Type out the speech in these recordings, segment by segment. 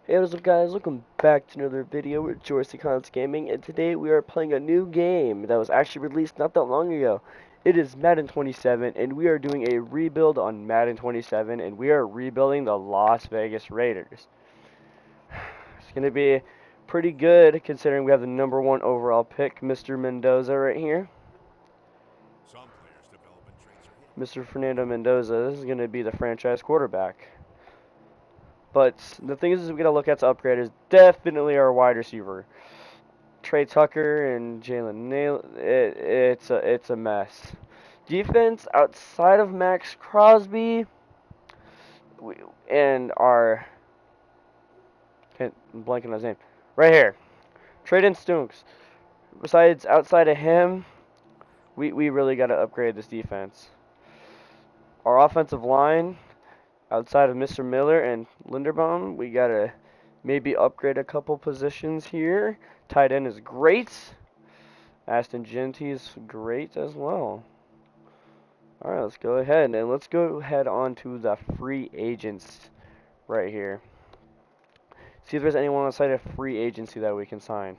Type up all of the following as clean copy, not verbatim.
Hey, what's up guys, welcome back to another video with Joystick Cons Gaming, and today we are playing a new game that was actually released not that long ago. It is Madden 27, and we are doing a rebuild on Madden 27, and we are rebuilding the Las Vegas Raiders. It's going to be pretty good considering we have the #1 overall pick, Mr. Mendoza right here. Mr. Fernando Mendoza. This is going to be the franchise quarterback. But the thing is we got to look at to upgrade is definitely our wide receiver. Trey Tucker and Jalen Nail. It's a mess. Defense outside of Max Crosby, we, and our I'm blanking on his name right here, Traden Stunks. Besides outside of him, we really got to upgrade this defense. Our offensive line outside of Mr. Miller and Linderbaum, we gotta maybe upgrade a couple positions here. Tight end is great. Aston Genty is great as well. Alright, let's go ahead and let's go ahead on to the free agents right here. See if there's anyone outside of free agency that we can sign.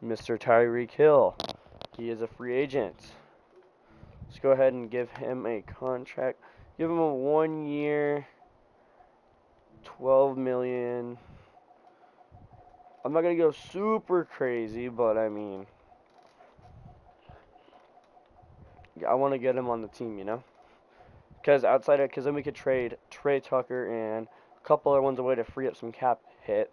Mr. Tyreek Hill. He is a free agent. Let's go ahead and give him a contract. Give him a 1 year, 12 million. I'm not gonna go super crazy, but I mean, I want to get him on the team, you know? Because then we could trade Trey Tucker and a couple other ones away to free up some cap hit.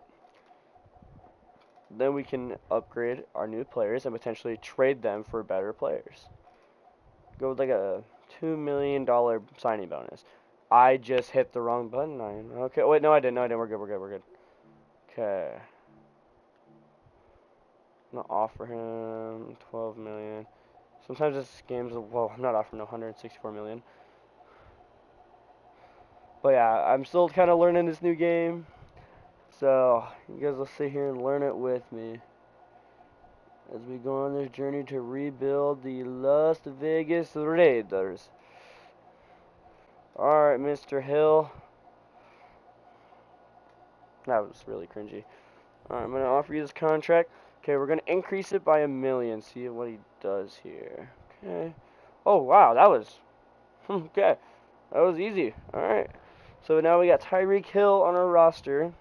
Then we can upgrade our new players and potentially trade them for better players. Go with like a $2 million signing bonus. I just hit the wrong button. Okay, wait, no, I didn't. No, I didn't. We're good. We're good. We're good. Okay. I'm gonna offer him 12 million. Sometimes this game's well. I'm not offering 164 million. But yeah, I'm still kind of learning this new game. So you guys will sit here and learn it with me as we go on this journey to rebuild the Las Vegas Raiders. Alright, Mr. Hill. That was really cringy. Alright, I'm going to offer you this contract. Okay, we're going to increase it by 1 million. See what he does here. Okay. Oh, wow, that was... okay. That was easy. Alright. So now we got Tyreek Hill on our roster.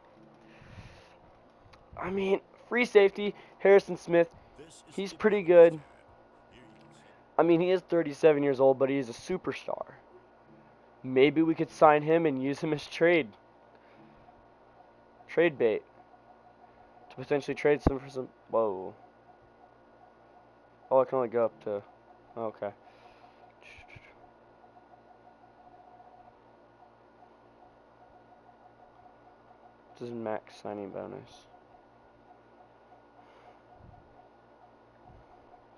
I mean, free safety, Harrison Smith. He's pretty good. I mean, he is 37 years old, but he is a superstar. Maybe we could sign him and use him as trade bait to potentially trade some for some. Whoa. Oh, I can only go up to. Okay. This is max signing bonus.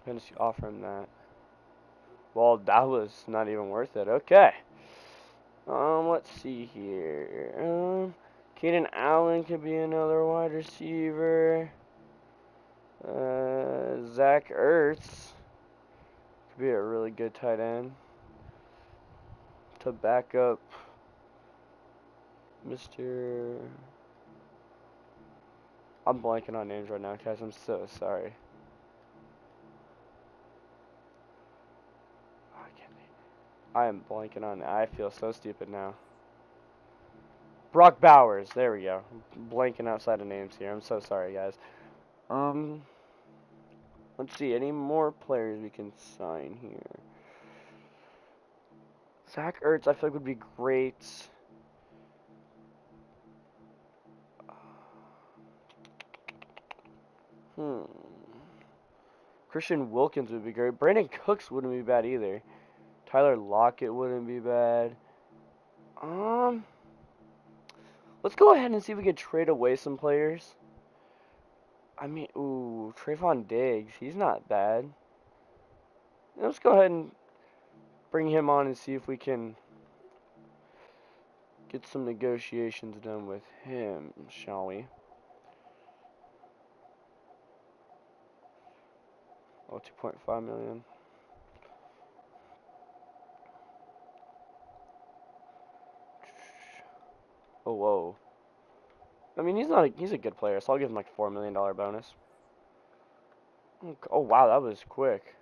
I'm gonna offer him that. Well, that was not even worth it. Okay. Let's see here. Keenan Allen could be another wide receiver. Zach Ertz could be a really good tight end to back up Mr. I'm blanking on names right now, guys. I'm so sorry. I am blanking on. I feel so stupid now. Brock Bowers. There we go. I'm blanking outside of names here. I'm so sorry, guys. Um, let's see. Any more players we can sign here? Zach Ertz, I feel like would be great. Hmm. Christian Wilkins would be great. Brandon Cooks wouldn't be bad either. Tyler Lockett wouldn't be bad. Let's go ahead and see if we can trade away some players. I mean, ooh, Trayvon Diggs. He's not bad. Let's go ahead and bring him on and see if we can get some negotiations done with him, shall we? Oh, 2.5 million. Oh, whoa. I mean, he's a good player, so I'll give him like a $4 million bonus. Oh wow, that was quick.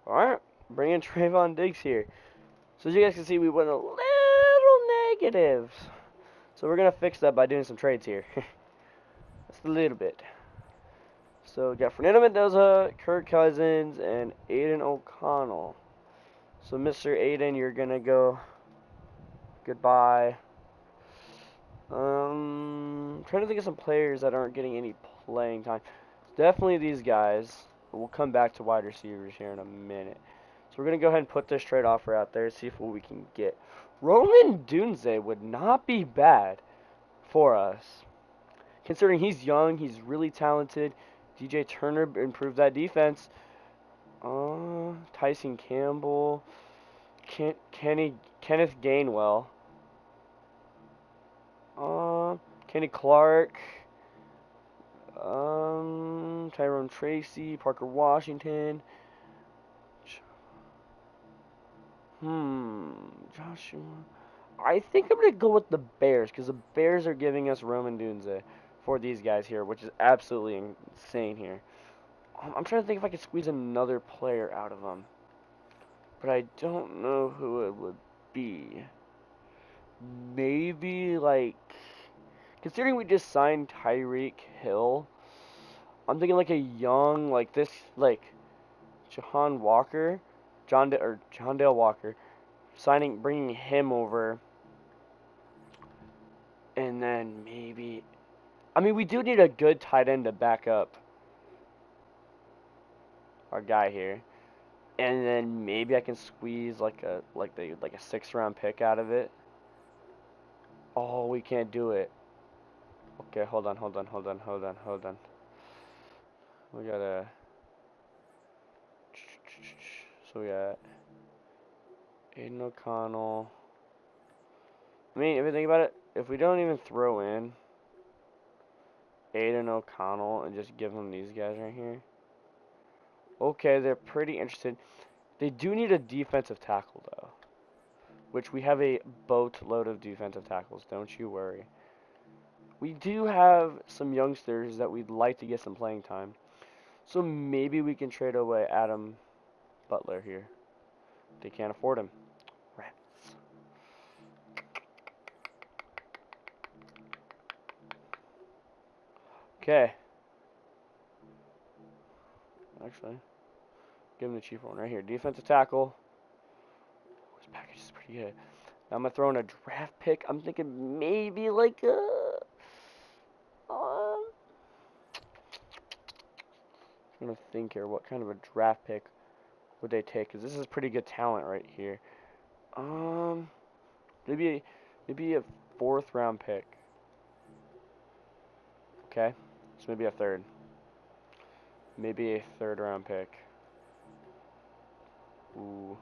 All right, bring in Trayvon Diggs here. So as you guys can see, we went a little negative. So we're gonna fix that by doing some trades here. Just a little bit. So we got Fernando Mendoza, Kirk Cousins, and Aiden O'Connell. So Mr. Aiden, you're gonna go goodbye. Trying to think of some players that aren't getting any playing time. Definitely these guys. But we'll come back to wide receivers here in a minute. So we're gonna go ahead and put this trade offer out there, see if what we can get. Roman Dunze would not be bad for us. Considering he's young, he's really talented. DJ Turner improved that defense. Tyson Campbell, Kenneth Gainwell, Kenny Clark, Tyrone Tracy, Parker Washington. Joshua. I think I'm gonna go with the Bears because the Bears are giving us Roman Dunze for these guys here, which is absolutely insane here. I'm trying to think if I could squeeze another player out of them, but I don't know who it would be. Maybe like, considering we just signed Tyreek Hill, I'm thinking like a young like this like Jahan Walker, John Dale Walker, bringing him over, and then maybe. I mean, we do need a good tight end to back up our guy here. And then maybe I can squeeze like a 6th round pick out of it. Oh, we can't do it. Okay, hold on. We gotta. So we got Aiden O'Connell. I mean, if you think about it, if we don't even throw in Aiden O'Connell and just give them these guys right here. Okay, they're pretty interested. They do need a defensive tackle though, which we have a boatload of defensive tackles. Don't you worry. We do have some youngsters that we'd like to get some playing time. So maybe we can trade away Adam Butler here. They can't afford him. Rats. Okay. Actually, give him the cheaper one right here. Defensive tackle. This package is pretty good. Now I'm going to throw in a draft pick. I'm thinking maybe like a... I'm going to think here. What kind of a draft pick would they take? Because this is pretty good talent right here. Maybe a 4th-round pick. Okay, so maybe a 3rd. Maybe a 3rd-round pick. Ooh.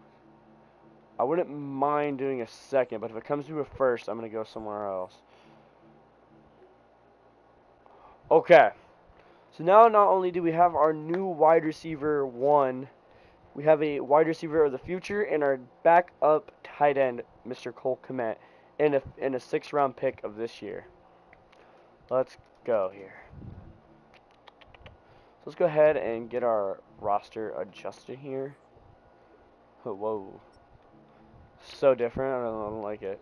I wouldn't mind doing a 2nd, but if it comes to a 1st, I'm going to go somewhere else. Okay. So now not only do we have our new wide receiver 1, we have a wide receiver of the future and our backup tight end, Mr. Cole Kmet, and a 6th-round pick of this year. Let's go here. So let's go ahead and get our roster adjusted here. Oh, whoa. So different. I don't like it.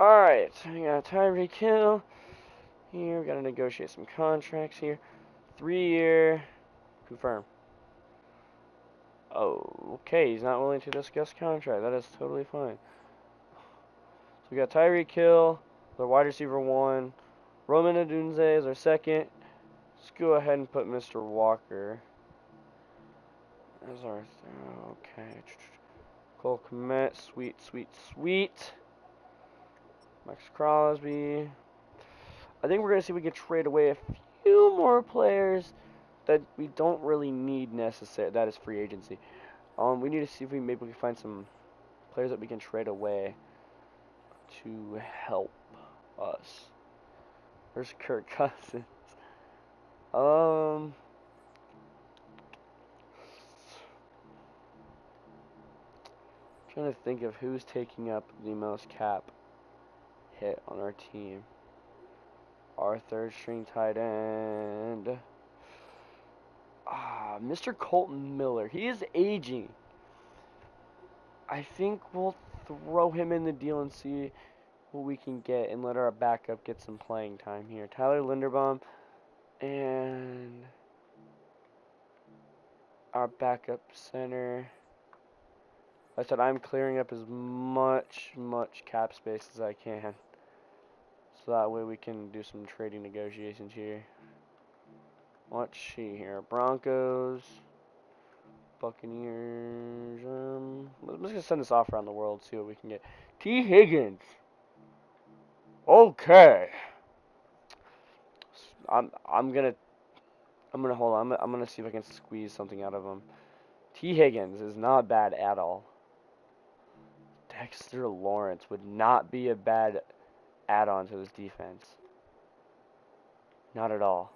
Alright. So we got Tyreek Hill here. We got to negotiate some contracts here. 3-year. Confirm. Oh, okay. He's not willing to discuss contract. That is totally fine. So we got Tyreek Hill, the wide receiver 1. Roman Odunze is our 2nd. Let's go ahead and put Mr. Walker as our okay. Cole Kmet, sweet. Max Crosby. I think we're gonna see if we can trade away a few more players that we don't really need necessarily. That is free agency. We need to see if maybe we can find some players that we can trade away to help us. Where's Kirk Cousins? Trying to think of who's taking up the most cap hit on our team. Our third string tight end. Mr. Colton Miller. He is aging. I think we'll throw him in the deal and see what we can get and let our backup get some playing time here. Tyler Linderbaum and our backup center. I said I'm clearing up as much cap space as I can. So that way we can do some trading negotiations here. Let's see here. Broncos, Buccaneers. I'm just gonna send this off around the world, see what we can get. T. Higgins. Okay. I'm gonna hold on. I'm gonna see if I can squeeze something out of him. T. Higgins is not bad at all. Dexter Lawrence would not be a bad add-on to this defense. Not at all.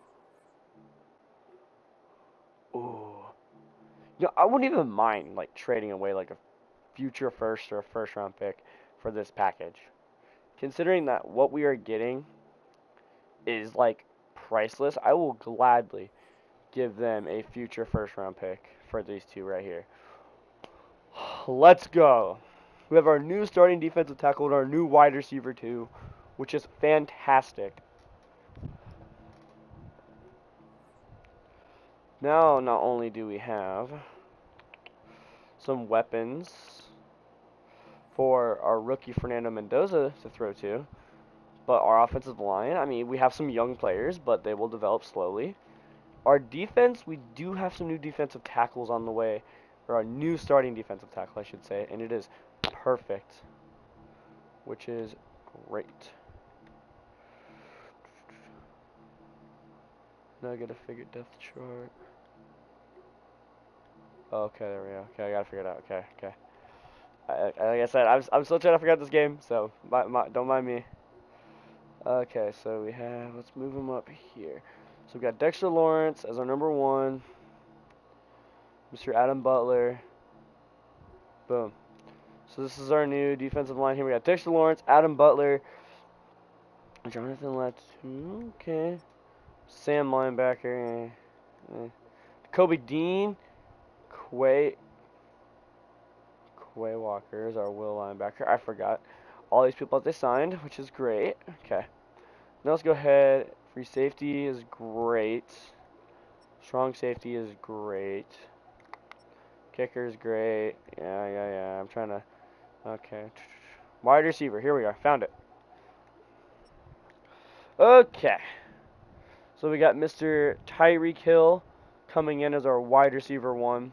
Ooh. I wouldn't even mind like trading away like a future first or a first round pick for this package. Considering that what we are getting is like priceless, I will gladly give them a future first round pick for these two right here. Let's go. We have our new starting defensive tackle and our new wide receiver too, which is fantastic. Now, not only do we have some weapons for our rookie Fernando Mendoza to throw to, but our offensive line, I mean, we have some young players, but they will develop slowly. Our defense, we do have some new defensive tackles on the way, or our new starting defensive tackle, I should say, and it is perfect, which is great. Now I gotta figure depth chart. Okay, there we go. Okay, I gotta figure it out. Okay, okay. Like I said, I'm still trying to figure out this game, so don't mind me. Okay, so we have, let's move him up here. So we got Dexter Lawrence as our number 1. Mr. Adam Butler. Boom. So this is our new defensive line here. We got Dexter Lawrence, Adam Butler, Jonathan Latu. Okay. Sam linebacker. Kobe Dean. Quay Walker is our will linebacker. I forgot all these people that they signed, which is great. Okay. Now let's go ahead. Free safety is great. Strong safety is great. Kicker is great. Yeah. I'm trying to. Okay. Wide receiver. Here we are. Found it. Okay. So we got Mr. Tyreek Hill coming in as our wide receiver 1.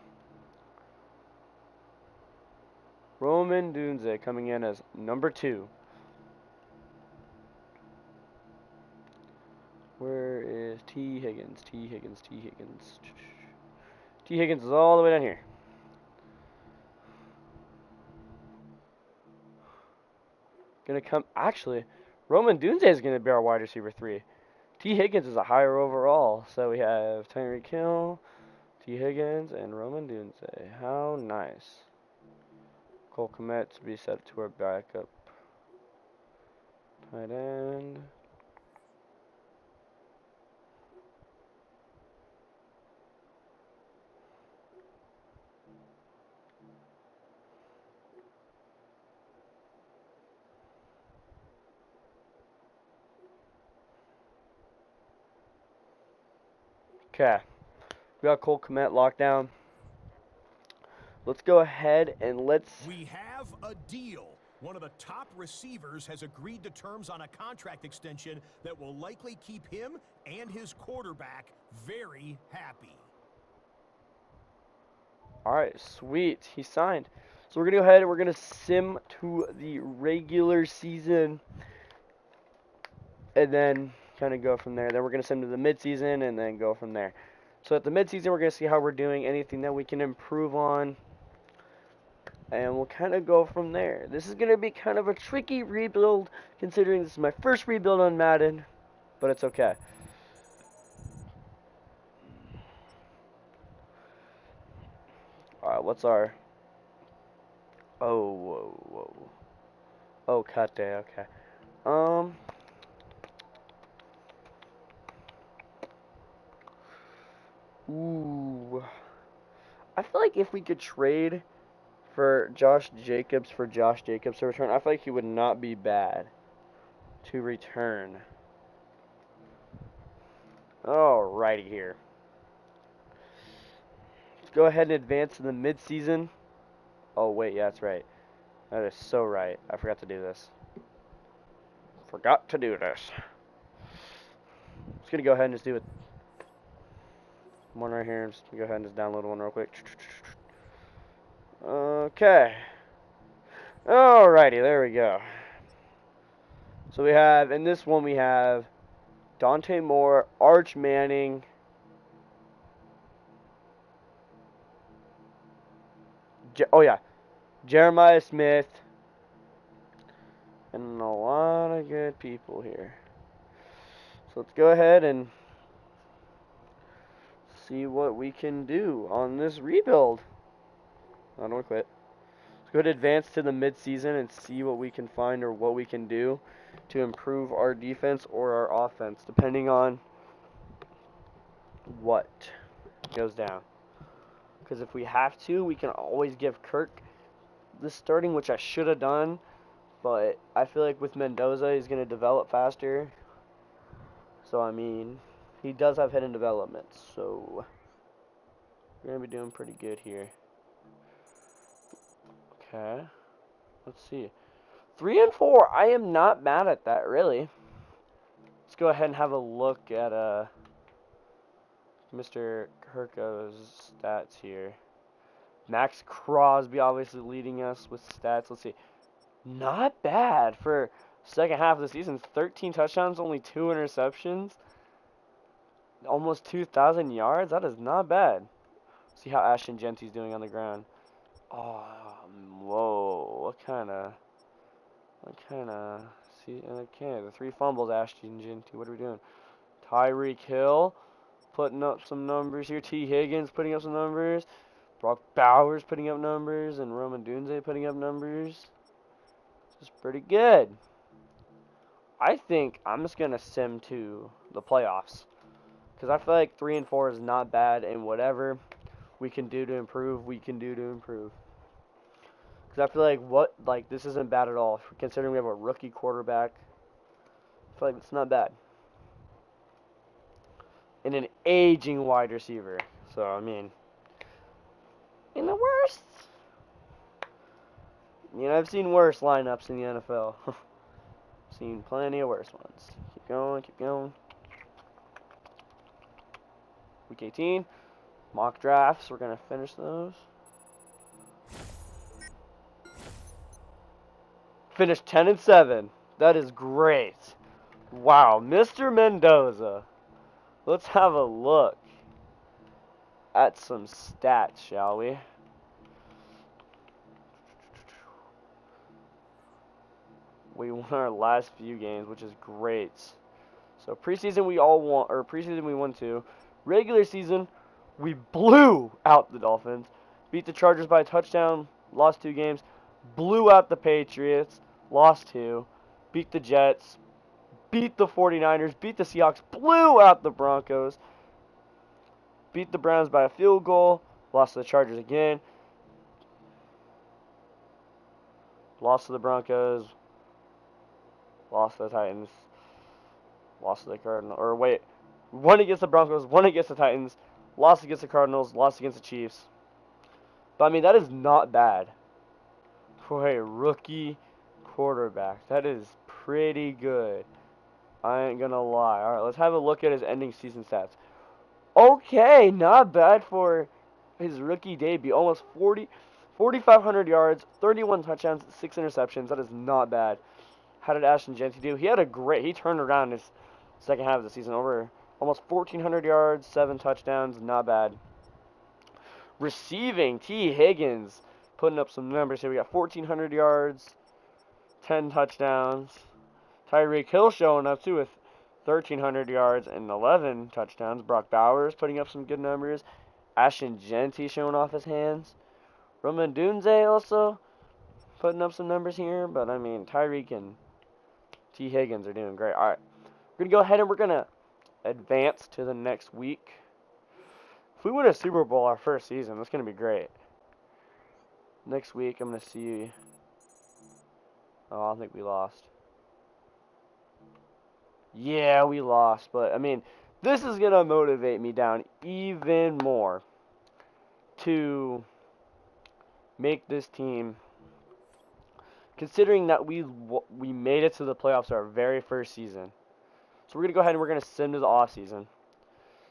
Roman Dunze coming in as number 2. Where is T. Higgins? T. Higgins is all the way down here. Gonna come. Actually, Roman Dunze is gonna be our wide receiver 3. T. Higgins is a higher overall. So we have Tyreek Hill, T. Higgins, and Roman Dunze. How nice. Cole Kmet to be set to our backup tight end. Okay. We got Cole Kmet locked down. Let's go ahead and We have a deal. One of the top receivers has agreed to terms on a contract extension that will likely keep him and his quarterback very happy. Alright, sweet. He signed. So we're going to go ahead and we're going to sim to the regular season. And then kind of go from there. Then we're going to sim to the midseason and then go from there. So at the midseason, we're going to see how we're doing, anything that we can improve on. And we'll kind of go from there. This is going to be kind of a tricky rebuild, considering this is my first rebuild on Madden. But it's okay. Alright, what's our Oh, whoa, whoa. Oh, cut day. Okay. Um. Ooh. I feel like if we could trade for Josh Jacobs to return, I feel like he would not be bad to return. Alrighty here. Let's go ahead and advance to the midseason. Oh wait, yeah, that's right. That is so right. I forgot to do this. Forgot to do this. Just gonna go ahead and just do it. One right here. Just go ahead and just download one real quick. Okay. Alrighty, there we go. So we have, in this one we have Dante Moore, Arch Manning, oh yeah, Jeremiah Smith, and a lot of good people here. So let's go ahead and see what we can do on this rebuild. I don't want to quit. Let's go ahead and advance to the midseason and see what we can find or what we can do to improve our defense or our offense, depending on what goes down. Because if we have to, we can always give Kirk the starting, which I should have done. But I feel like with Mendoza, he's going to develop faster. So, I mean, he does have hidden development. So, we're going to be doing pretty good here. Okay. Let's see. 3 and 4. I am not mad at that, really. Let's go ahead and have a look at Mr. Kirko's stats here. Max Crosby obviously leading us with stats. Let's see. Not bad for second half of the season. 13 touchdowns, only 2 interceptions. Almost 2,000 yards. That is not bad. See how Ashton Genty's doing on the ground. Oh, whoa. See, okay, the 3 fumbles, Ashton Genty. What are we doing? Tyreek Hill putting up some numbers here. T. Higgins putting up some numbers. Brock Bowers putting up numbers. And Roman Dunze putting up numbers. This is pretty good. I think I'm just going to sim to the playoffs. Because I feel like 3 and 4 is not bad. And whatever we can do to improve, we can do to improve. Because I feel like this isn't bad at all. Considering we have a rookie quarterback. I feel like it's not bad. And an aging wide receiver. So, I mean, in the worst. You know, I've seen worse lineups in the NFL. Seen plenty of worse ones. Keep going, keep going. Week 18. Mock drafts. We're going to finish those. Finished 10 and 7. That is great. Wow, Mr. Mendoza. Let's have a look at some stats, shall we? We won our last few games, which is great. So preseason we all won, or preseason we won 2. Regular season, we blew out the Dolphins, beat the Chargers by a touchdown, lost 2 games, blew out the Patriots, lost 2, beat the Jets, beat the 49ers, beat the Seahawks, blew out the Broncos, beat the Browns by a field goal, lost to the Chargers again, lost to the Broncos, lost to the Titans, lost to the Cardinals, or wait, won against the Broncos, won against the Titans, lost against the Cardinals, lost against the Chiefs. But I mean, that is not bad for a rookie quarterback. That is pretty good. I ain't gonna lie. Alright, let's have a look at his ending season stats. Okay, not bad for his rookie debut. Almost 4,500 yards, 31 touchdowns, 6 interceptions. That is not bad. How did Ashton Genty do? He turned around his second half of the season. Over almost 1,400 yards, 7 touchdowns. Not bad. Receiving, T. Higgins putting up some numbers here. We got 1,400 yards, 10 touchdowns. Tyreek Hill showing up too with 1,300 yards and 11 touchdowns. Brock Bowers putting up some good numbers. Ashton Genty showing off his hands. Roman Dunze also putting up some numbers here, but I mean, Tyreek and T. Higgins are doing great. All right, we're gonna go ahead and we're gonna advance to the next week. If we win a Super Bowl our first season, that's gonna be great. Next week, I'm gonna see. Oh, I think we lost. Yeah, we lost, but I mean, this is gonna motivate me down even more to make this team. Considering that we made it to the playoffs our very first season, so we're gonna go ahead and we're gonna send to the off season.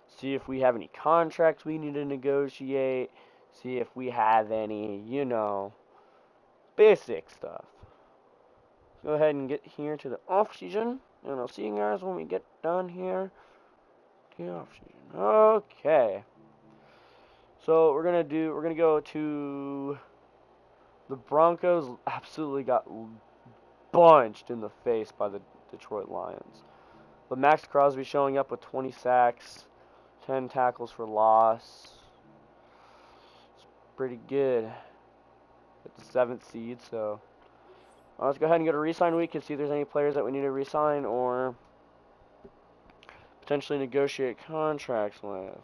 See if we have any contracts we need to negotiate. See if we have any, basic stuff. Go ahead and get here to the off season, and I'll see you guys when we get done here. The off season. Okay. So we're gonna go to the Broncos. Absolutely got bunched in the face by the Detroit Lions. But Max Crosby showing up with 20 sacks, 10 tackles for loss. It's pretty good. At the 7th seed, so let's go ahead and go to resign week and see if there's any players that we need to resign or potentially negotiate contracts with.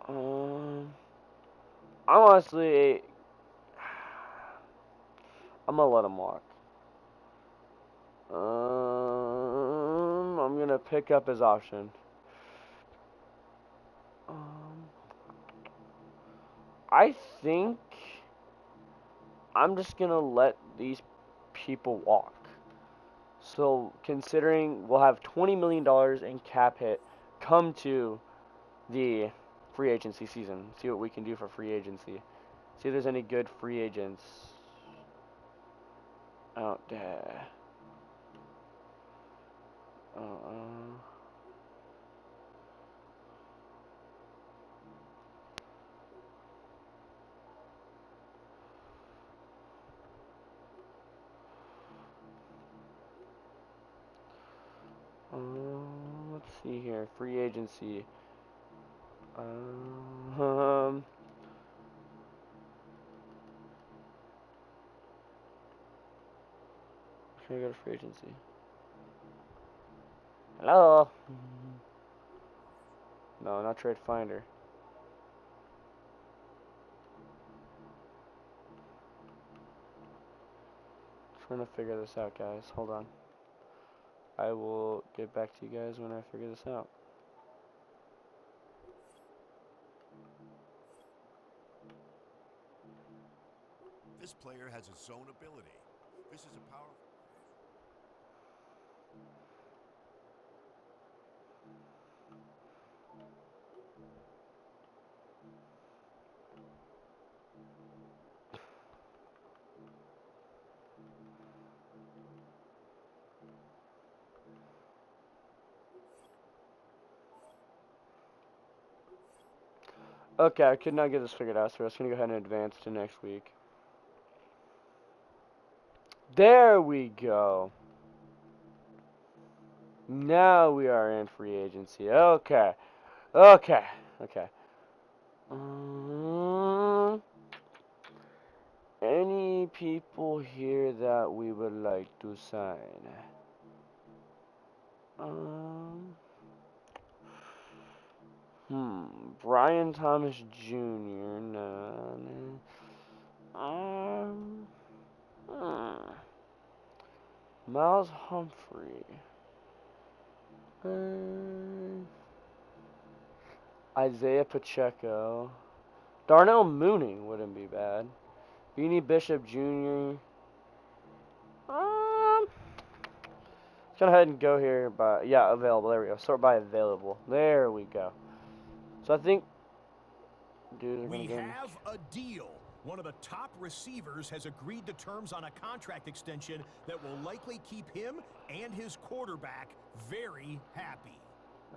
I'm honestly, I'm gonna let him walk. I'm gonna pick up his option. I think I'm just gonna let these people walk. So considering we'll have $20 million in cap hit come to the free agency season. See what we can do for free agency. See if there's any good free agents out there. Let's see here. Free agency. Can I go to free agency? Hello? No, not trade finder. Trying to figure this out, guys. Hold on. I will get back to you guys when I figure this out. This player has his own ability. This is a powerful... Okay, I could not get this figured out, so I'm just going to go ahead and advance to next week. There we go. Now we are in free agency. Okay. Okay. Okay. Any people here that we would like to sign? Brian Thomas Jr. No. Miles Humphrey. Isaiah Pacheco. Darnell Mooney wouldn't be bad. Beanie Bishop Jr. Let's go ahead and go here by, yeah, available. There we go. Sort by available. There we go. So I think, dude, We have a deal. One of the top receivers has agreed to terms on a contract extension that will likely keep him and his quarterback very happy.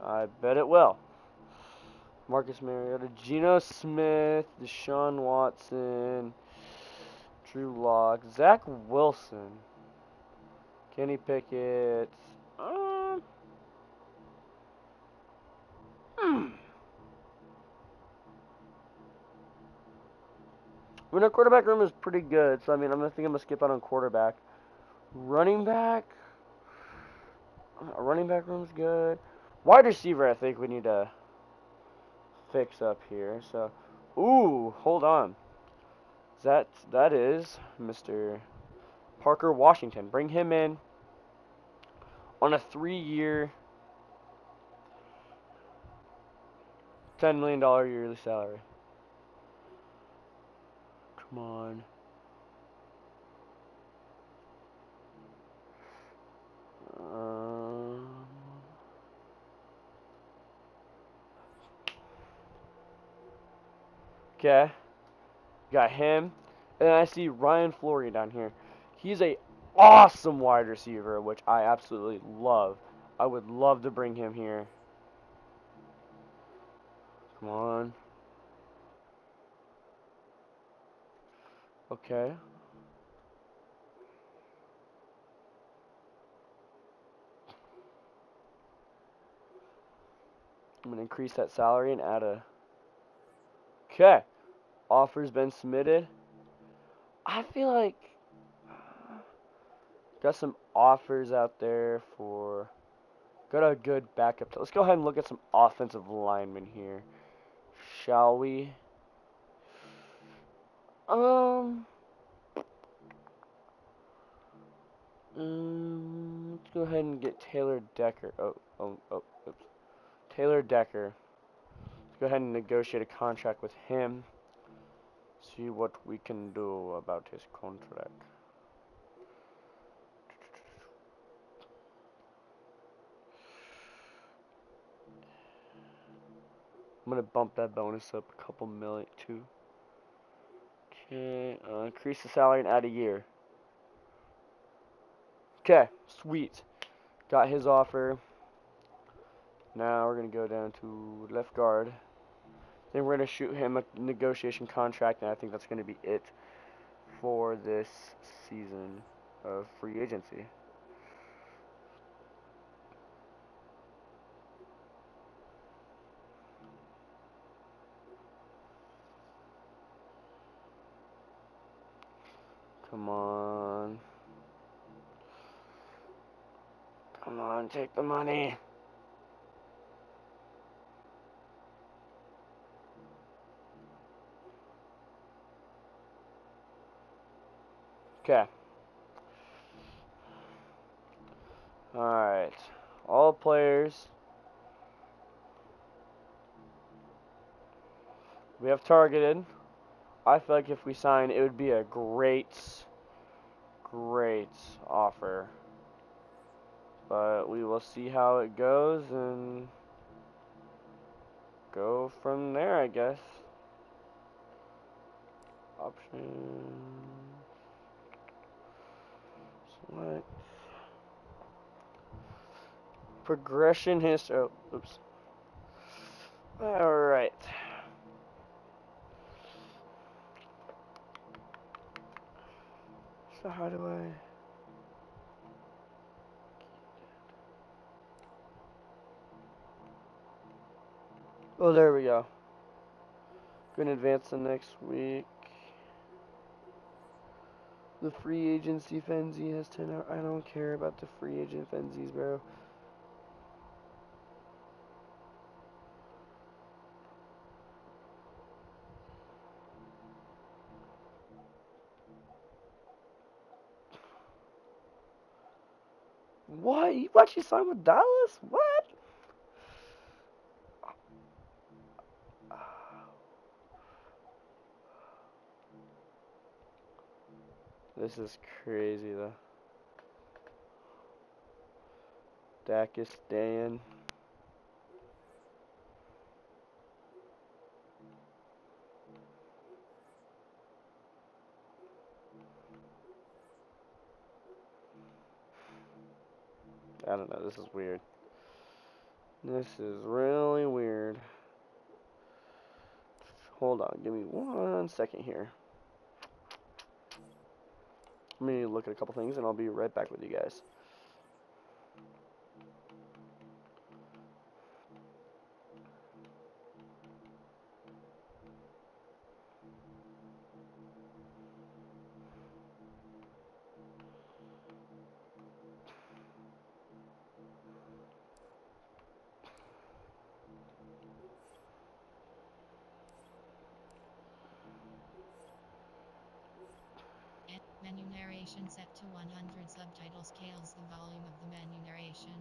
I bet it will. Marcus Mariota, Geno Smith, Deshaun Watson, Drew Lock, Zach Wilson, Kenny Pickett. I mean, our quarterback room is pretty good, so I mean, I'm gonna skip out on quarterback. Running back, our running back room's good. Wide receiver, I think we need to fix up here. So, ooh, hold on. That is Mr. Parker Washington. Bring him in on a 3-year, $10 million yearly salary. Come on. Okay, got him, and then I see Ryan Flory down here. He's a awesome wide receiver, which I absolutely love. I would love to bring him here. Come on. Okay. I'm gonna increase that salary and add a. Okay. Offer's been submitted. I feel like got some offers out there for got a good backup. Let's go ahead and look at some offensive linemen here, shall we? Um, let's go ahead and get Taylor Decker. Oops. Taylor Decker. Let's go ahead and negotiate a contract with him. See what we can do about his contract. I'm gonna bump that bonus up a couple million too. Okay, increase the salary and add a year. Okay, sweet. Got his offer. Now we're gonna go down to left guard. Then we're gonna shoot him a negotiation contract, and I think that's gonna be it for this season of free agency. Come on. Come on, take the money. Okay. Alright. All players we have targeted. I feel like if we sign, it would be a great offer. But we will see how it goes and go from there, I guess. Option. Select. Progression history. Oh, oops. Alright. So how do I... Oh, there we go. Gonna advance the next week. The free agency Fenzi has 10 hours. I don't care about the free agent Fenzis, bro. What? You actually signed with Dallas? What? This is crazy, though. Dakistan. I don't know. This is weird. This is really weird. Hold on. Give me 1 second here. I'm going to look at a couple things, and I'll be right back with you guys. Narration set to 100. Subtitle scales the volume of the menu narration.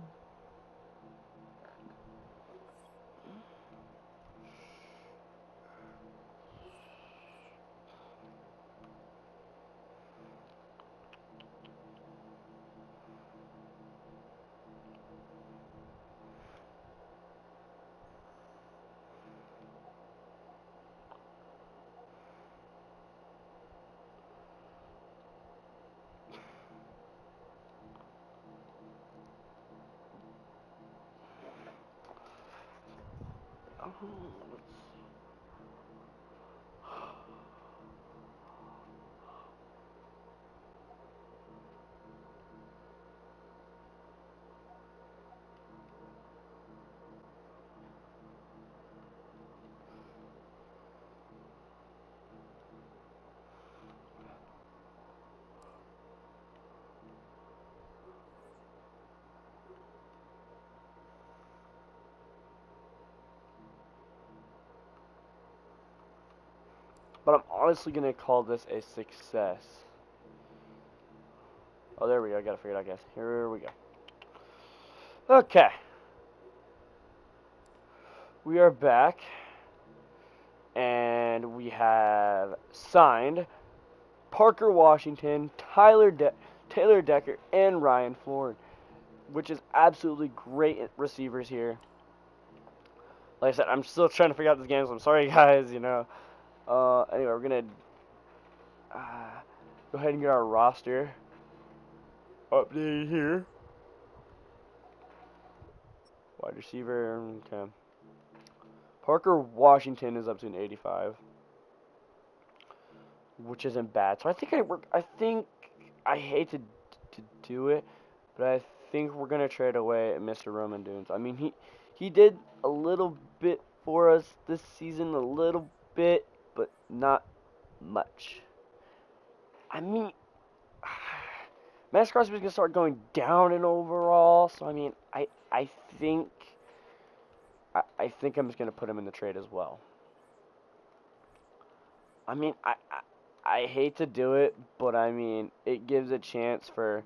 But I'm honestly going to call this a success. Oh, there we go. I got to figure it out, guys. Here we go. Okay. We are back. And we have signed Parker Washington, Taylor Decker, and Ryan Floyd, which is absolutely great receivers here. Like I said, I'm still trying to figure out this game, so I'm sorry, guys, you know. Anyway, we're going to go ahead and get our roster updated here. Wide receiver, okay. Parker Washington is up to an 85, which isn't bad. So I think I hate to do it, but I think we're gonna trade away Mr. Roman Dunes. I mean, he did a little bit for us this season, a little bit, but not much. I mean, Max Crosby's gonna start going down in overall, so I mean, I think I think I'm just gonna put him in the trade as well. I mean, I hate to do it, but I mean, it gives a chance for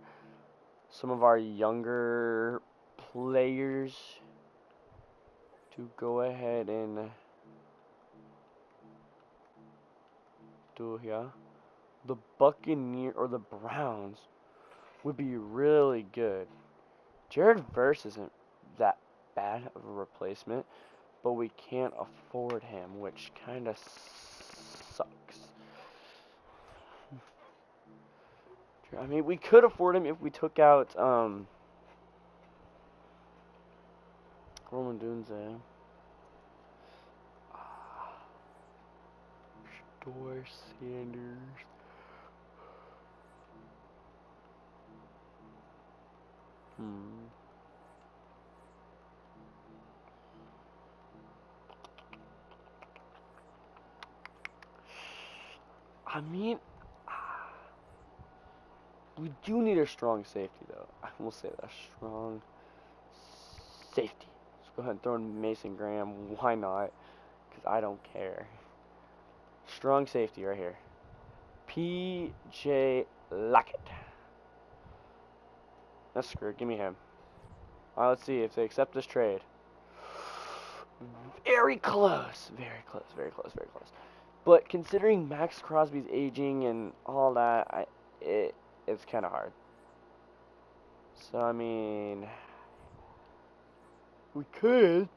some of our younger players to go ahead and do here. The Buccaneer or the Browns would be really good. Jared Verse isn't that bad of a replacement, but we can't afford him, which kind of sucks. I mean, we could afford him if we took out Roman Dunze. Door Sanders. Hmm. I mean, we do need a strong safety, though. I will say that. Strong safety. Let's go ahead and throw in Mason Graham. Why not? Because I don't care. Strong safety right here. P.J. Lockett. That's screwed. Give me him. Alright, let's see if they accept this trade. Very close. Very close. Very close. Very close. But considering Max Crosby's aging and all that, it's kind of hard. So, I mean, we could.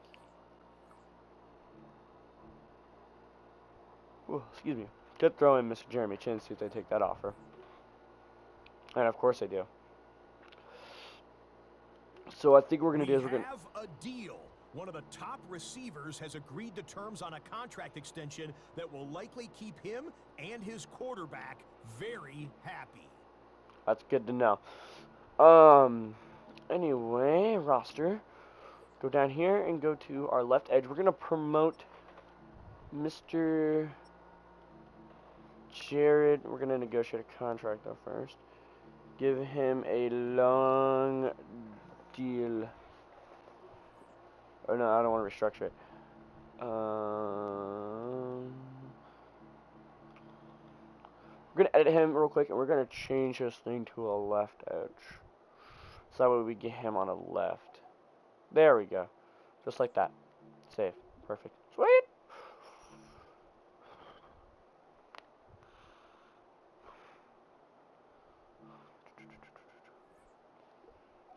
Oh, excuse me. Could throw in Mr. Jeremy Chin, see if they take that offer. And of course they do. So I think what we're going to do is we're going to... have a deal. One of the top receivers has agreed to terms on a contract extension that will likely keep him and his quarterback very happy. That's good to know. Anyway, roster. Go down here and go to our left edge. We're going to promote Mr. Jared. We're going to negotiate a contract though first. Give him a long deal. Oh no, I don't want to restructure it. We're gonna edit him real quick, and we're gonna change his thing to a left edge. So that way we get him on a left. There we go. Just like that. Save. Perfect. Sweet!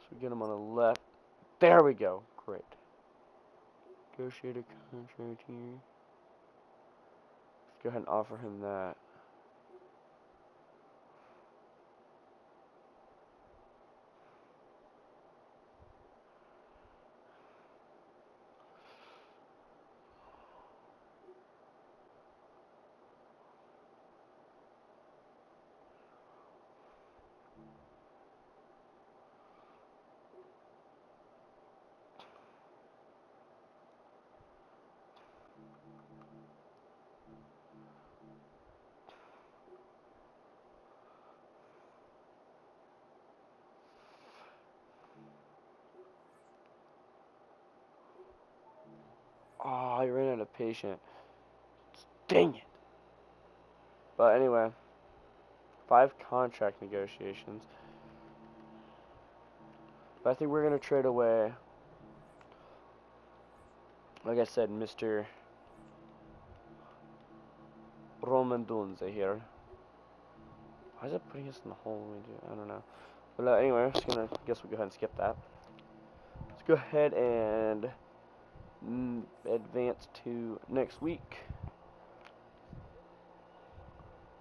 So we get him on the left. There we go. Great. Negotiate a contract here. Let's go ahead and offer him that. Oh, I ran out of patience. Dang it. But anyway, 5 contract negotiations. But I think we're going to trade away, like I said, Mr. Roman Dunze here. Why is it putting us in the hole when we do? I don't know. But anyway, I'm just gonna guess we'll go ahead and skip that. Let's go ahead and advance to next week,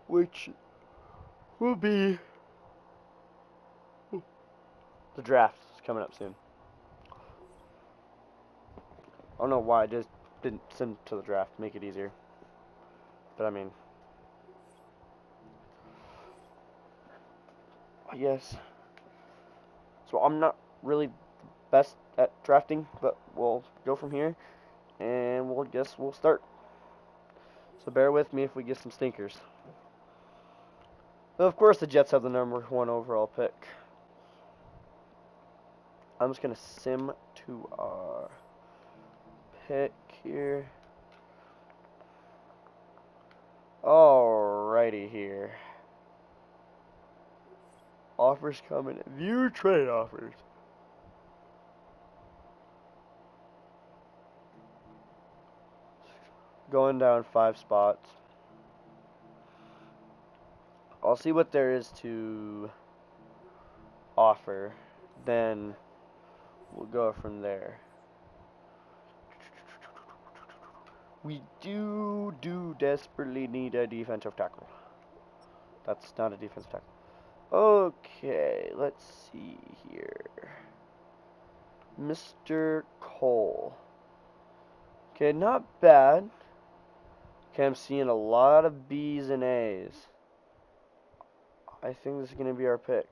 which will be the draft. Is coming up soon. I don't know why I just didn't send to the draft, make it easier. But I mean, I guess. So I'm not really best at drafting, but we'll go from here, and we'll start. So bear with me if we get some stinkers. But of course, the Jets have the #1 overall pick. I'm just gonna sim to our pick here. Alrighty here. Offers coming. View trade offers. Going down 5 spots. I'll see what there is to offer. Then we'll go from there. We do desperately need a defensive tackle. That's not a defensive tackle. Okay, let's see here. Mr. Cole. Okay, not bad. Okay, I'm seeing a lot of B's and A's. I think this is going to be our pick.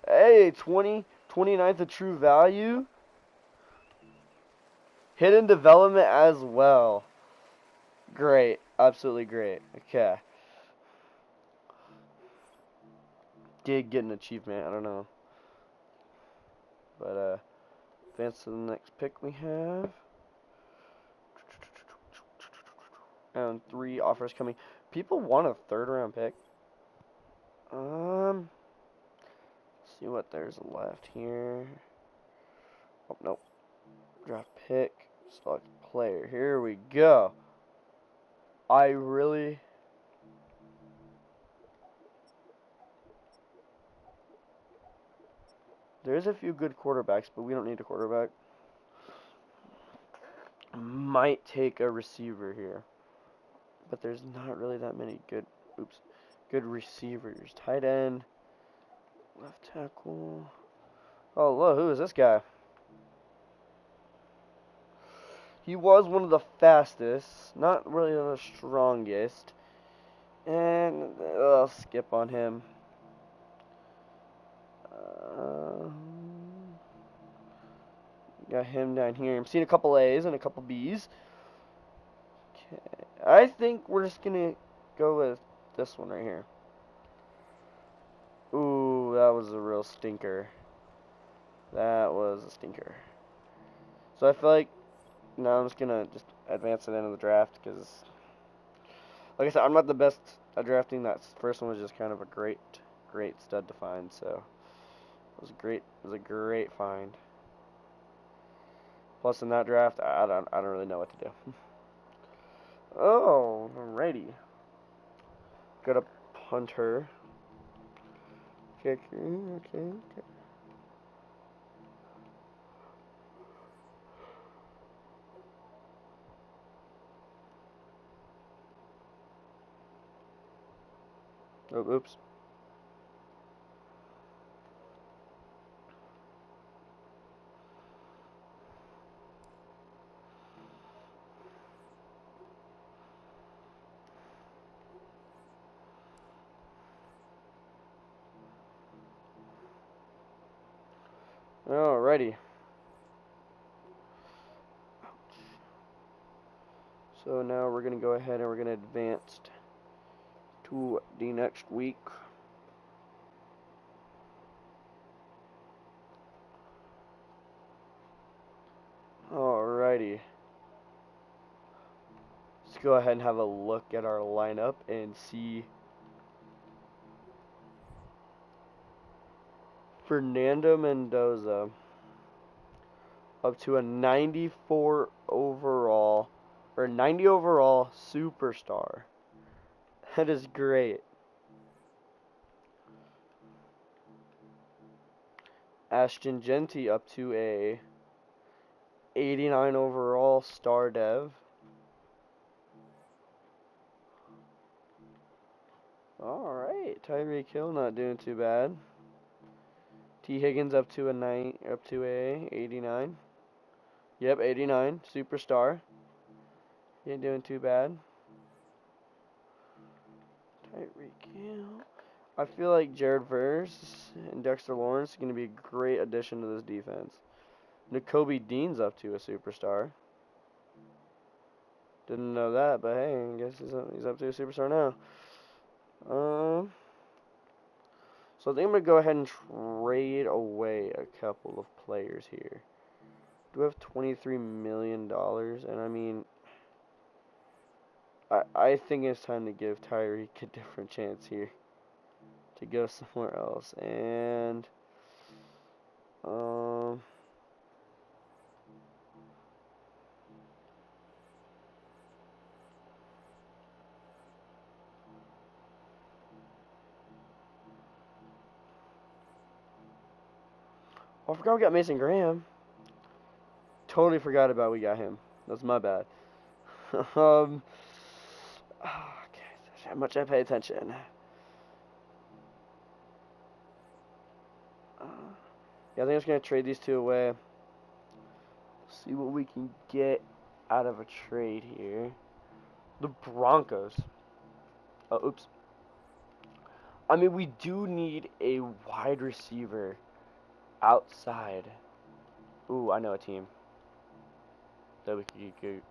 Hey, 29th of true value. Hidden development as well. Great. Absolutely great. Okay. Did get an achievement. I don't know. But, advance to the next pick we have. And 3 offers coming. People want a 3rd round pick. See what there's left here. Oh, nope. Draft pick. Select player. Here we go. There's a few good quarterbacks, but we don't need a quarterback. Might take a receiver here. But there's not really that many good receivers. Tight end. Left tackle. Oh, look, who is this guy? He was one of the fastest, not really the strongest. And I'll skip on him. Got him down here. I'm seeing a couple A's and a couple B's. Okay. I think we're just going to go with this one right here. Ooh, that was a real stinker. That was a stinker. So I feel like now I'm just going to advance it into the draft because Like I said, I'm not the best at drafting. That first one was just kind of a great stud to find. So it was great. It was a great find. Plus, in that draft, I don't really know what to do. Oh, alrighty. Got a punter. Kicker. Okay. Oh, oops. Alrighty. So now we're going to go ahead and we're going to advance to the next week. Alrighty. Let's go ahead and have a look at our lineup and see Fernando Mendoza up to a 94 overall or 90 overall superstar. That is great. Ashton Genty up to a 89 overall star dev. Alright, Tyreek Hill not doing too bad. T. Higgins up to a 89. Yep, 89, superstar. He ain't doing too bad. Tyreek Hill. I feel like Jared Verse and Dexter Lawrence are going to be a great addition to this defense. N'Kobe Dean's up to a superstar. Didn't know that, but hey, I guess he's up to a superstar now. So I think I'm going to go ahead and trade away a couple of players here. Do we have $23 million? And I mean, I think it's time to give Tyreek a different chance here to go somewhere else. And I forgot we got Mason Graham. Totally forgot about we got him. That's my bad. Okay, how much I pay attention. Yeah, I think I'm just gonna trade these two away. See what we can get out of a trade here. The Broncos. Oh, oops. I mean, we do need a wide receiver outside. Ooh, I know a team that we could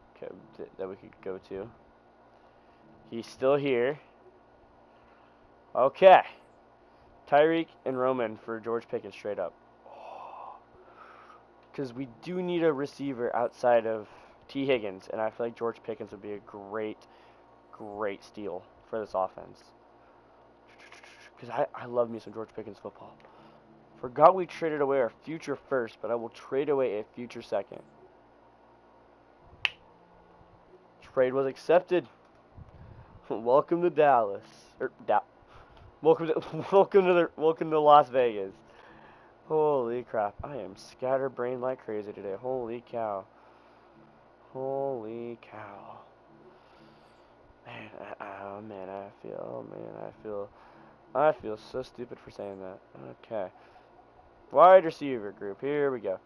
go to. He's still here. Okay. Tyreek and Roman for George Pickens straight up. Because we do need a receiver outside of T. Higgins, and I feel like George Pickens would be a great steal for this offense. Because I love me some George Pickens football. Forgot we traded away our future first, but I will trade away a future second. Trade was accepted. Welcome to Dallas. Welcome to Las Vegas. Holy crap. I am scatterbrained like crazy today. Holy cow. Holy cow. Man, I feel so stupid for saying that. Okay. Wide receiver group. Here we go.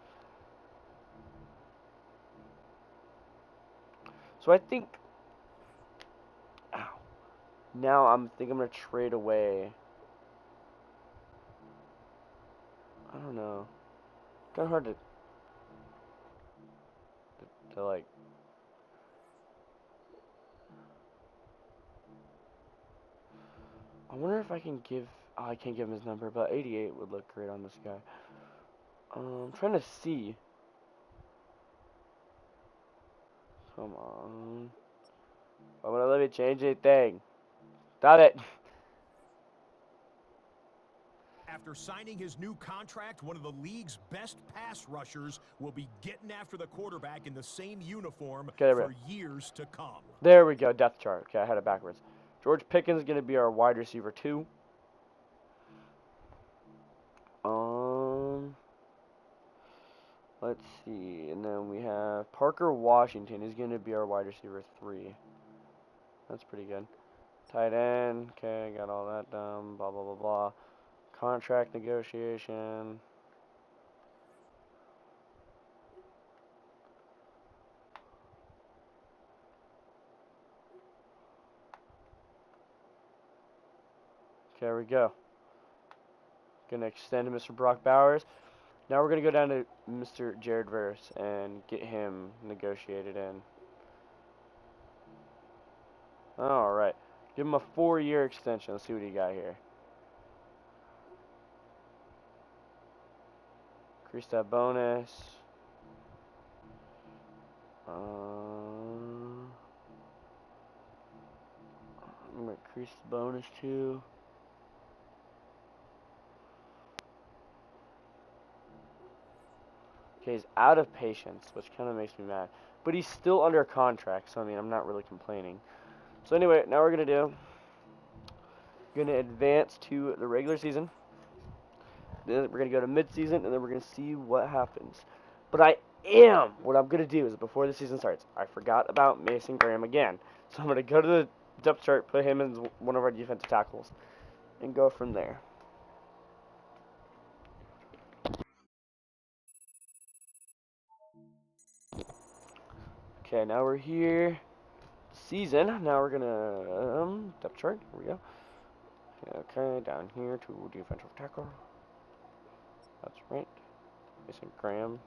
So I think, now I'm gonna trade away. I don't know. Kind of hard to like. I wonder if I can give. Oh, I can't give him his number, but 88 would look great on this guy. I'm trying to see. Come on. I'm gonna let me change anything. Stop it. After signing his new contract, one of the league's best pass rushers will be getting after the quarterback in the same uniform Okay, there we for go. years to come. There we go. Depth chart. Okay, I had it backwards. George Pickens is gonna be our wide receiver 2. Let's see, and then we have Parker Washington. He's gonna be our wide receiver 3. That's pretty good. Tight end. Okay, got all that done. Blah blah blah blah. Contract negotiation. Okay, there we go. Gonna extend to Mr. Brock Bowers. Now we're gonna go down to Mr. Jared Verse and get him negotiated in. Alright. Give him a 4-year extension. Let's see what he got here. Increase that bonus. I'm gonna increase the bonus too. Okay, he's out of patience, which kind of makes me mad. But he's still under contract, so I mean, I'm not really complaining. So anyway, now we're gonna advance to the regular season. Then we're gonna go to mid-season, and then we're gonna see what happens. But what I'm gonna do is before the season starts, I forgot about Mason Graham again, so I'm gonna go to the depth chart, put him as one of our defensive tackles, and go from there. Okay, now we're here. Season. Now we're gonna depth chart. Here we go. Okay, down here to defensive tackle. That's right. Mason Graham.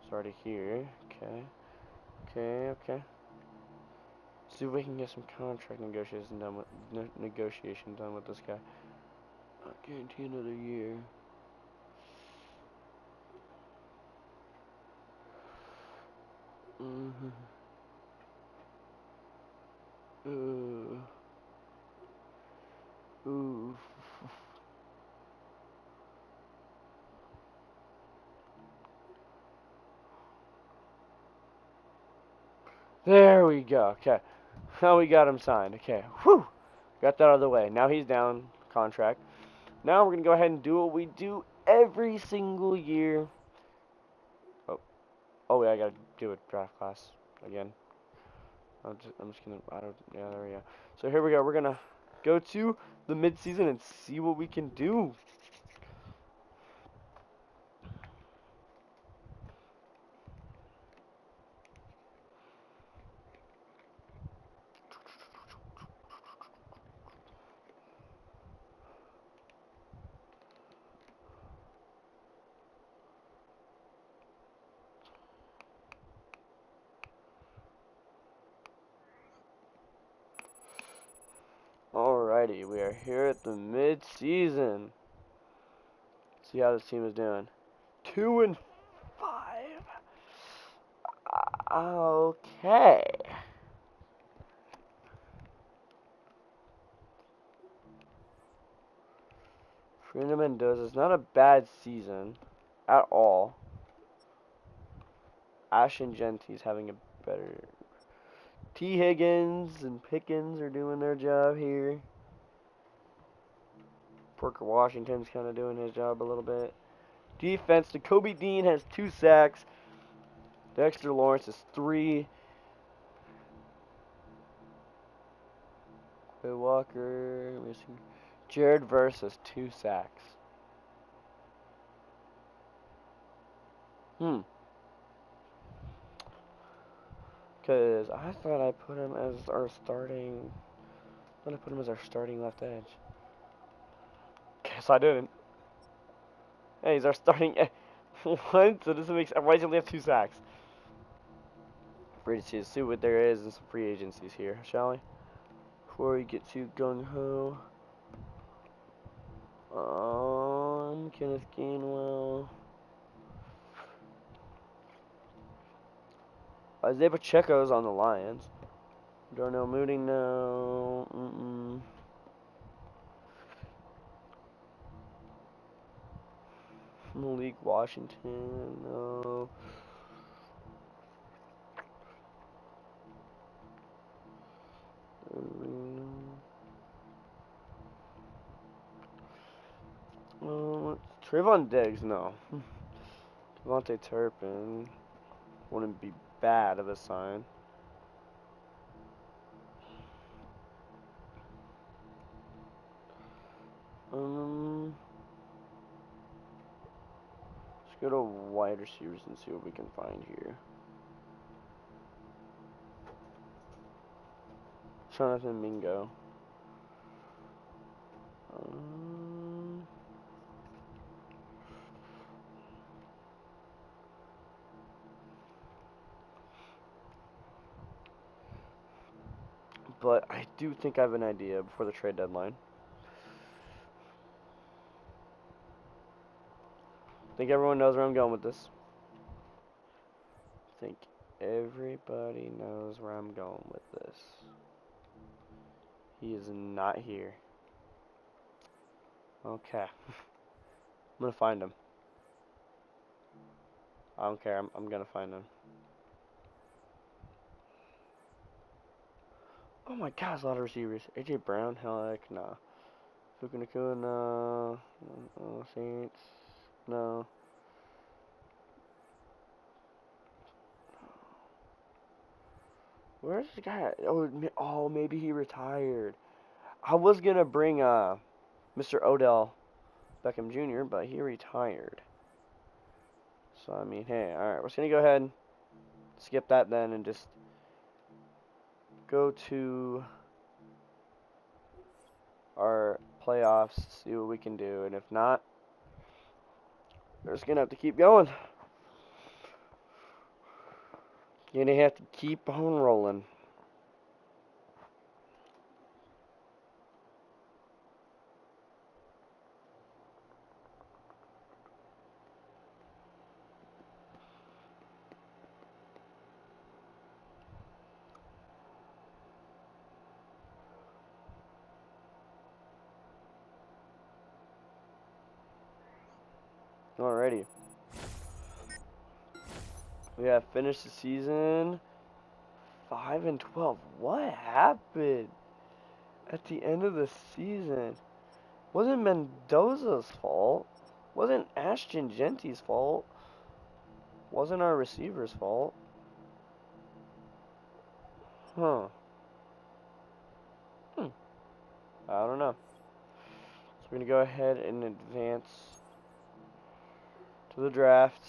Started here. Okay. Okay. See if we can get some contract negotiations done with this guy. I'll guarantee another year. Ooh. There we go. Okay. Now we got him signed. Okay. Whew. Got that out of the way. Now he's down contract. Now we're going to go ahead and do what we do every single year. Oh, yeah, I got to do a draft class again. I'm just going to, yeah, there we go. So here we go. We're going to go to the mid-season and see what we can do. Alrighty, we are here at the mid-season. See how this team is doing. 2-5. Okay. Fernando Mendoza is not a bad season at all. Ashton Genty's having a better. T. Higgins and Pickens are doing their job here. Parker Washington's kind of doing his job a little bit. Defense, Jacoby Dean has 2 sacks. Dexter Lawrence is 3. Bill Walker, missing. Jared Verse has 2 sacks. Because I thought I put him as our starting. I thought I put him as our starting left edge. Guess I didn't. Hey, he's our starting. What? So this makes. Why does he only have 2 sacks? Free to see what there is in some free agencies here, shall we? Before we get too gung ho. Kenneth Gainwell. Isaiah Pacheco's on the Lions. Darnell Mooney, no. Malik Washington, no. Trayvon Diggs, no. Devontae Turpin wouldn't be bad of a sign. Let's go to wide receivers and see what we can find here. Jonathan Mingo. But I do think I have an idea before the trade deadline. I think everyone knows where I'm going with this. I think everybody knows where I'm going with this. He is not here. Okay. I'm gonna find him. I don't care. I'm gonna find him. Oh my gosh, a lot of receivers. AJ Brown, heck nah. Fuku Nakua, no. Saints, no. Where's this guy? Oh, maybe he retired. I was gonna bring Mr. Odell Beckham Jr., but he retired. So I mean, hey, all right, we're just gonna go ahead and skip that then, and just go to our playoffs, see what we can do, and if not, we're just gonna have to keep going. You're gonna have to keep on rolling. Alrighty. We have finished the season 5-12. What happened at the end of the season? Wasn't Mendoza's fault. Wasn't Ashton Genty's fault. Wasn't our receiver's fault. Huh. I don't know. So we're going to go ahead and advance to the draft.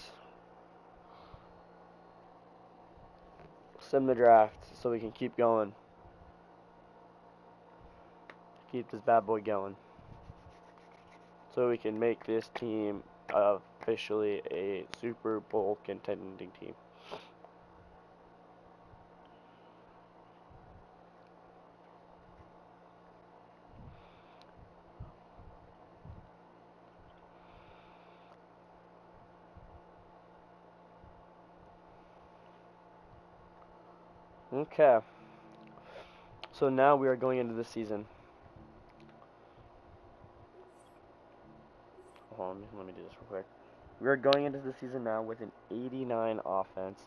Sim the draft so we can keep going. Keep this bad boy going. So we can make this team officially a Super Bowl contending team. Okay. So now we are going into the season. Hold on, let me do this real quick. We are going into the season now with an 89 offense.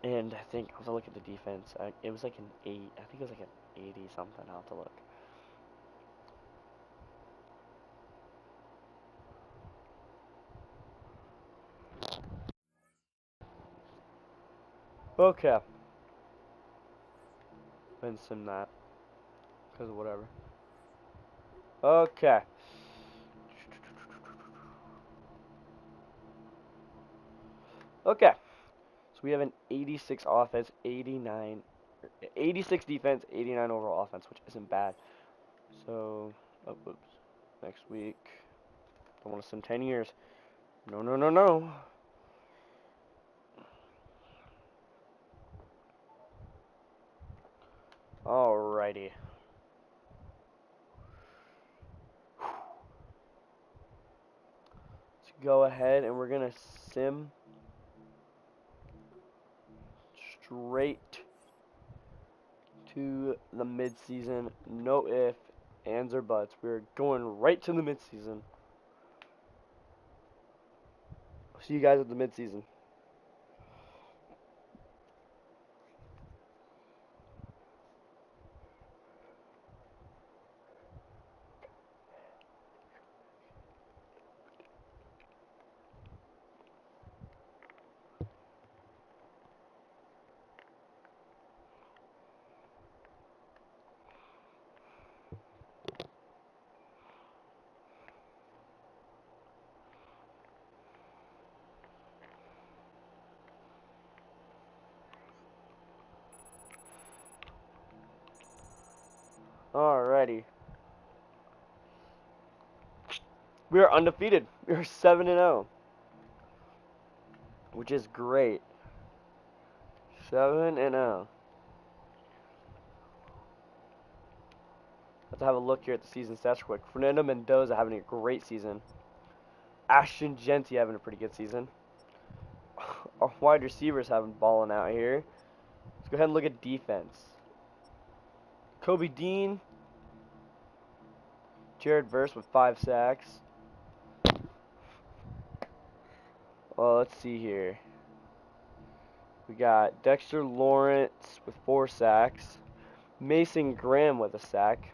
And I think, I was look at the defense. It was like an 8. I think it was like an 80 something. I'll have to look. Okay. And sim that. Because of whatever. Okay. Okay. So we have an 86 offense, 86 defense, 89 overall offense, which isn't bad. So, oh, oops. Next week. Don't want to sim 10 years. No, no, no, no. Alrighty. Let's go ahead and we're going to sim straight to the midseason. No if, ands, or buts. We're going right to the midseason. See you guys at the midseason. Alrighty. We are undefeated. We are 7-0, which is great. 7-0. Let's have a look here at the season stats real quick. Fernando Mendoza having a great season. Ashton Genty having a pretty good season. Our wide receivers having balling out here. Let's go ahead and look at defense. Kobe Dean, Jared Verse with 5 sacks. Well, let's see here. We got Dexter Lawrence with 4 sacks. Mason Graham with a sack.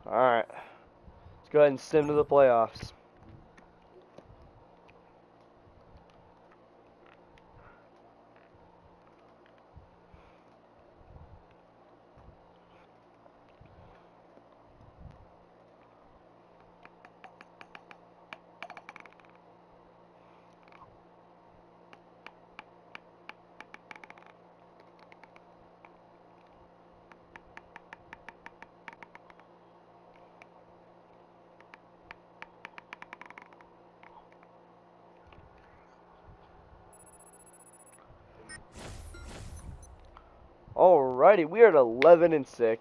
Alright. Let's go ahead and sim to the playoffs. Alrighty, we are at 11-6.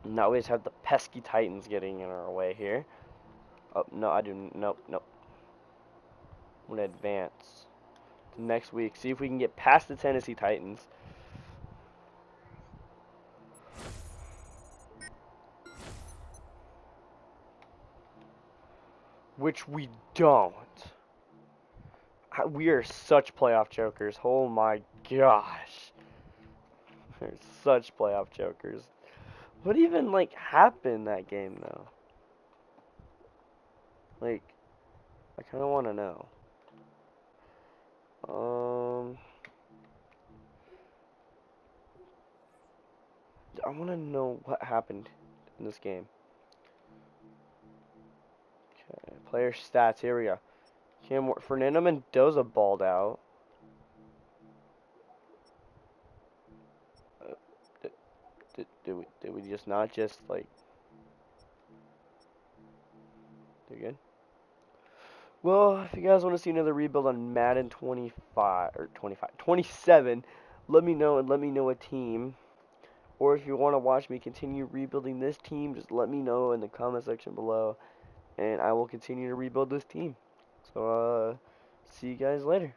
Now we just have the pesky Titans getting in our way here. Oh, no, I do. Nope, nope. I'm going to advance to next week. See if we can get past the Tennessee Titans. Which we don't. We are such playoff jokers. Oh my gosh. We're such playoff jokers. What even, like, happened that game, though? Like, I kind of want to know. I want to know what happened in this game. Okay, player stats. Here we go. Fernando Mendoza balled out. Did we just not just, like, do good? Well, if you guys want to see another rebuild on Madden 27, let me know, and let me know a team. Or if you want to watch me continue rebuilding this team, just let me know in the comment section below, and I will continue to rebuild this team. So, see you guys later.